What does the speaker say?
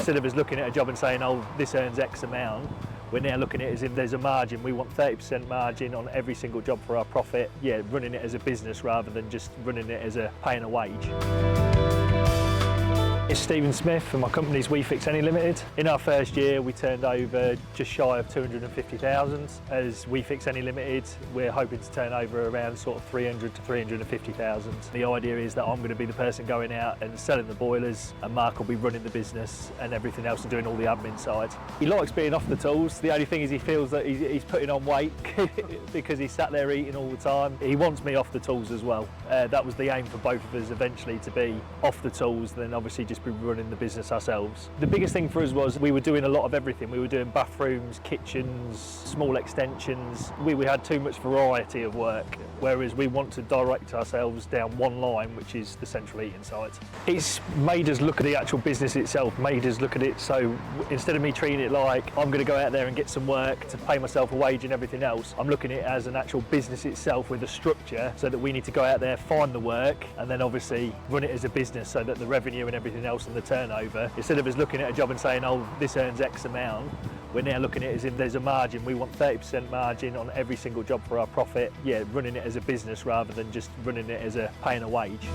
Instead of us looking at a job and saying, oh, this earns X amount, we're now looking at it as if there's a margin. We want 30% margin on every single job for our profit. Yeah, running it as a business rather than just running it as paying a wage. It's Stephen Smith and my company's We Fix Any Limited. In our first year we turned over just shy of 250,000. As We Fix Any Limited we're hoping to turn over around sort of 300 to 350,000. The idea is that I'm going to be the person going out and selling the boilers and Mark will be running the business and everything else and doing all the admin side. He likes being off the tools. The only thing is he feels that he's putting on weight because he's sat there eating all the time. He wants me off the tools as well. That was the aim for both of us eventually, to be off the tools, then obviously just be running the business ourselves. The biggest thing for us was we were doing a lot of everything. We were doing bathrooms, kitchens, small extensions. We had too much variety of work, whereas we want to direct ourselves down one line, which is the central heating site. It's made us look at the actual business itself, made us look at it so instead of me treating it like I'm going to go out there and get some work to pay myself a wage and everything else, I'm looking at it as an actual business itself with a structure, so that we need to go out there, find the work, and then obviously run it as a business so that the revenue and everything else and the turnover, instead of us looking at a job and saying, oh, this earns X amount, we're now looking at it as if there's a margin. We want 30% margin on every single job for our profit. Yeah, running it as a business rather than just running it as paying a wage.